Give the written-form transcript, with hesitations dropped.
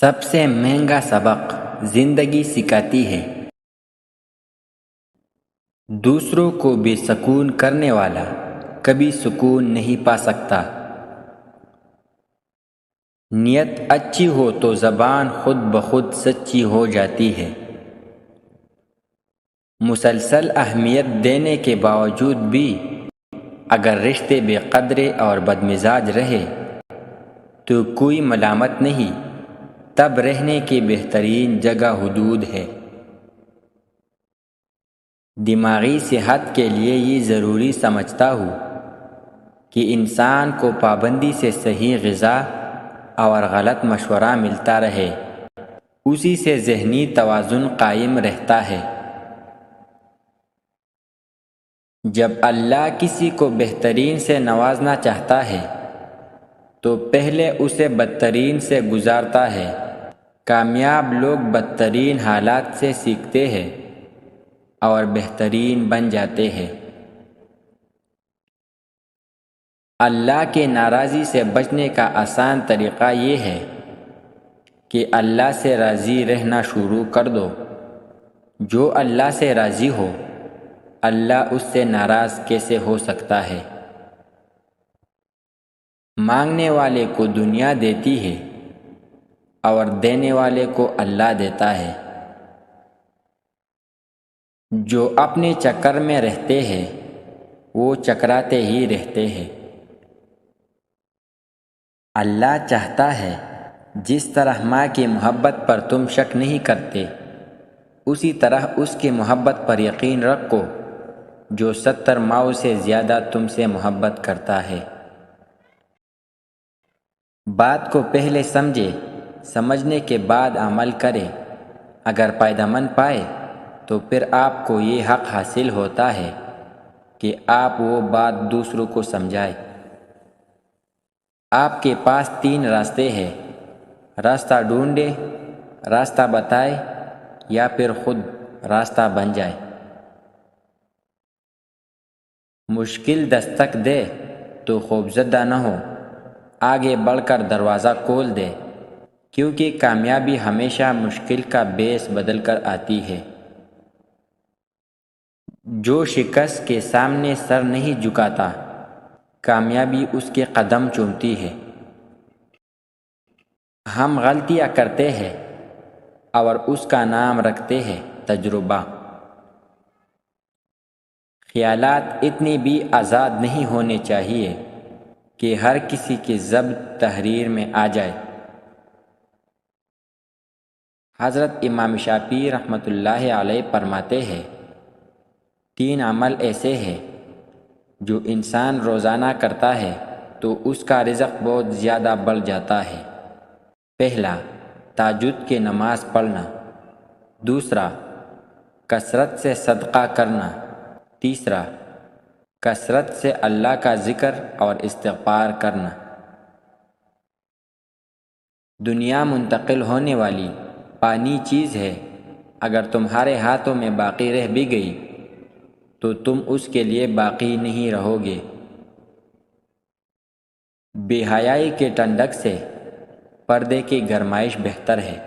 سب سے مہنگا سبق زندگی سکھاتی ہے۔ دوسروں کو بے سکون کرنے والا کبھی سکون نہیں پا سکتا۔ نیت اچھی ہو تو زبان خود بخود سچی ہو جاتی ہے۔ مسلسل اہمیت دینے کے باوجود بھی اگر رشتے بے قدرے اور بدمزاج رہے تو کوئی ملامت نہیں، تب رہنے کی بہترین جگہ حدود ہے۔ دماغی صحت کے لیے یہ ضروری سمجھتا ہوں کہ انسان کو پابندی سے صحیح غذا اور غلط مشورہ ملتا رہے، اسی سے ذہنی توازن قائم رہتا ہے۔ جب اللہ کسی کو بہترین سے نوازنا چاہتا ہے تو پہلے اسے بدترین سے گزارتا ہے۔ کامیاب لوگ بدترین حالات سے سیکھتے ہیں اور بہترین بن جاتے ہیں۔ اللہ کے ناراضی سے بچنے کا آسان طریقہ یہ ہے کہ اللہ سے راضی رہنا شروع کر دو۔ جو اللہ سے راضی ہو، اللہ اس سے ناراض کیسے ہو سکتا ہے؟ مانگنے والے کو دنیا دیتی ہے اور دینے والے کو اللہ دیتا ہے۔ جو اپنے چکر میں رہتے ہیں وہ چکراتے ہی رہتے ہیں۔ اللہ چاہتا ہے جس طرح ماں کی محبت پر تم شک نہیں کرتے، اسی طرح اس کی محبت پر یقین رکھو جو 70 ماؤں سے زیادہ تم سے محبت کرتا ہے۔ بات کو پہلے سمجھے، سمجھنے کے بعد عمل کرے۔ اگر فائدہ مند پائے تو پھر آپ کو یہ حق حاصل ہوتا ہے کہ آپ وہ بات دوسروں کو سمجھائیں۔ آپ کے پاس 3 راستے ہیں: راستہ ڈھونڈے، راستہ بتائے یا پھر خود راستہ بن جائے۔ مشکل دستک دے تو خوفزدہ نہ ہو، آگے بڑھ کر دروازہ کھول دے، کیونکہ کامیابی ہمیشہ مشکل کا بیس بدل کر آتی ہے۔ جو شکست کے سامنے سر نہیں جھکاتا، کامیابی اس کے قدم چومتی ہے۔ ہم غلطیاں کرتے ہیں اور اس کا نام رکھتے ہیں تجربہ۔ خیالات اتنی بھی آزاد نہیں ہونے چاہیے کہ ہر کسی کی ضبط تحریر میں آ جائے۔ حضرت امام شافعی رحمۃ اللہ علیہ فرماتے ہیں، 3 عمل ایسے ہیں جو انسان روزانہ کرتا ہے تو اس کا رزق بہت زیادہ بڑھ جاتا ہے۔ پہلا، تہجد کی نماز پڑھنا۔ دوسرا، کثرت سے صدقہ کرنا۔ تیسرا، کثرت سے اللہ کا ذکر اور استغفار کرنا۔ دنیا منتقل ہونے والی فانی چیز ہے، اگر تمہارے ہاتھوں میں باقی رہ بھی گئی تو تم اس کے لیے باقی نہیں رہو گے۔ بے حیائی کے ٹھنڈک سے پردے کی گرمائش بہتر ہے۔